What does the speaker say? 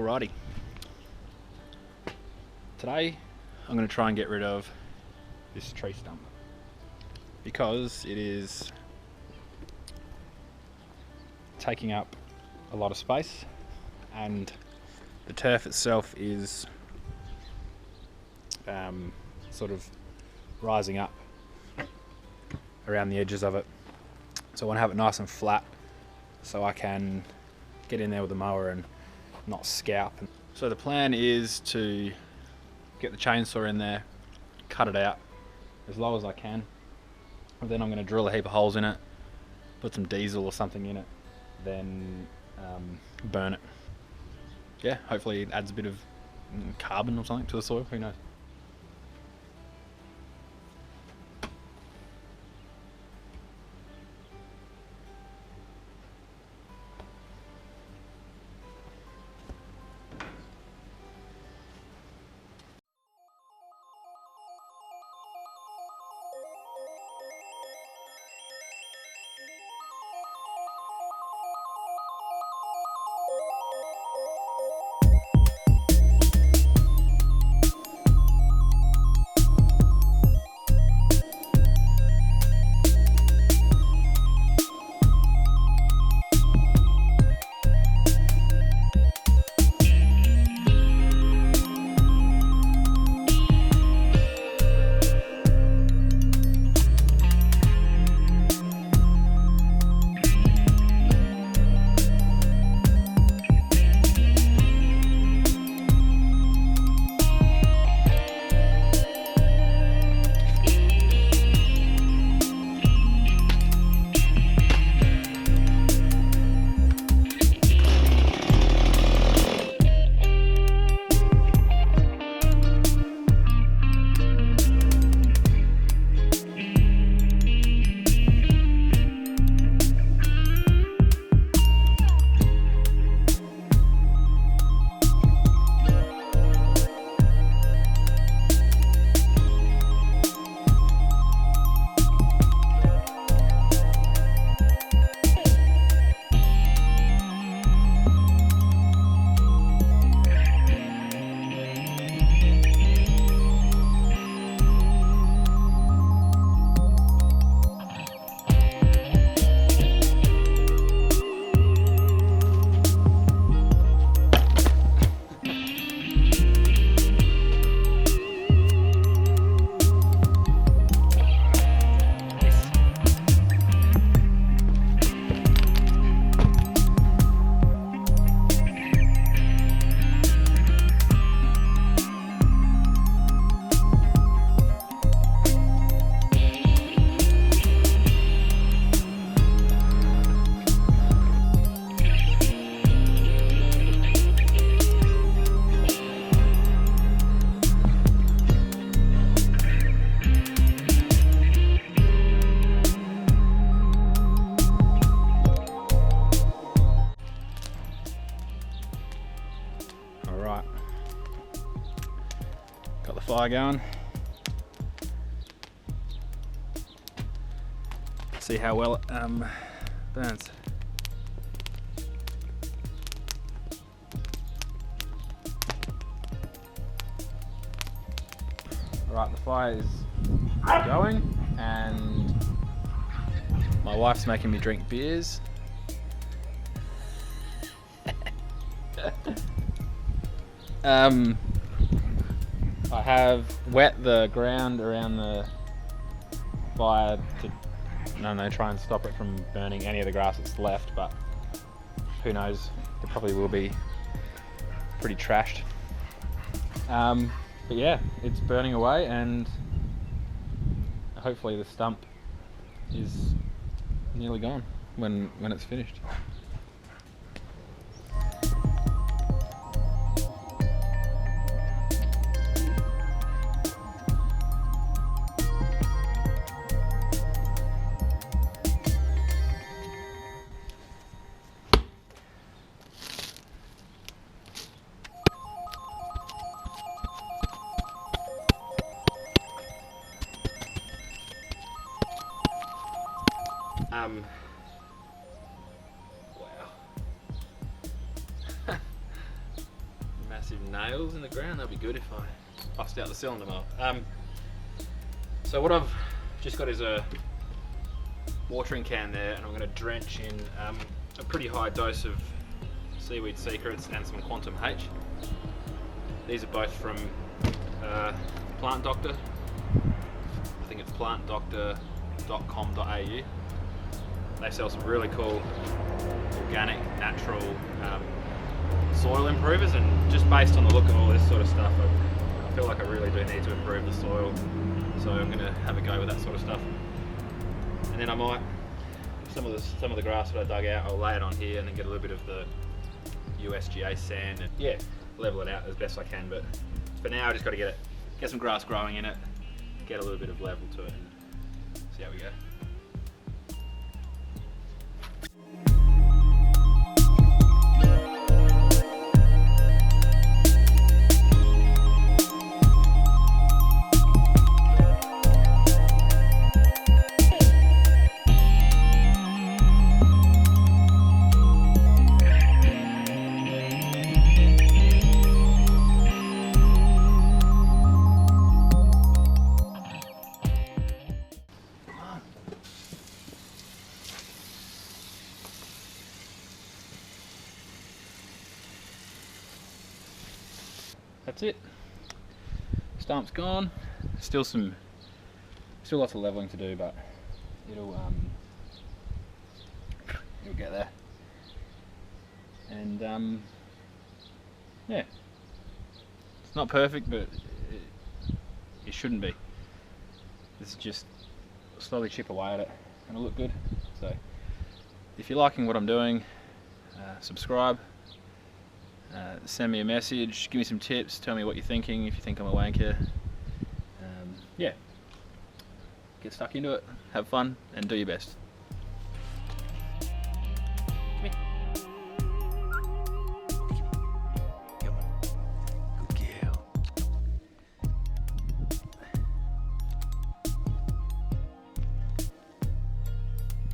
Alrighty. Today I'm going to try and get rid of this tree stump because it is taking up a lot of space and the turf itself is sort of rising up around the edges of it. So I want to have it nice and flat so I can get in there with the mower and not scalp. So the plan is to get the chainsaw in there, cut it out as low as I can, and then I'm going to drill a heap of holes in it, put some diesel or something in it, then burn it. Yeah, hopefully it adds a bit of carbon or something to the soil, who knows. Alright, got the fire going. See how well it burns. Alright, the fire is going and my wife's making me drink beers. I have wet the ground around the fire to try and stop it from burning any of the grass that's left, but who knows, it probably will be pretty trashed. But yeah, it's burning away and hopefully the stump is nearly gone when it's finished. Wow. nails in the ground. That'd be good if I bust out the cylinder mower. So what I've just got is a watering can there, and I'm going to drench in a pretty high dose of Seaweed Secrets and some Quantum H. These are both from Plant Doctor. I think it's plantdoctor.com.au. They sell some really cool organic, natural soil improvers, and just based on the look of all this sort of stuff, I feel like I really do need to improve the soil. So I'm going to have a go with that sort of stuff. And then I might, some of the grass that I dug out, I'll lay it on here and then get a little bit of the USGA sand and yeah, level it out as best I can. But for now, I just got to get some grass growing in it, get a little bit of level to it, and see how we go. That's it. Stump's gone. Still lots of leveling to do, but it'll get there. And yeah, it's not perfect, but it shouldn't be. This is just slowly chip away at it, and it'll look good. So if you're liking what I'm doing, subscribe. Send me a message, give me some tips, tell me what you're thinking, if you think I'm a wanker. Yeah, get stuck into it, have fun, and do your best.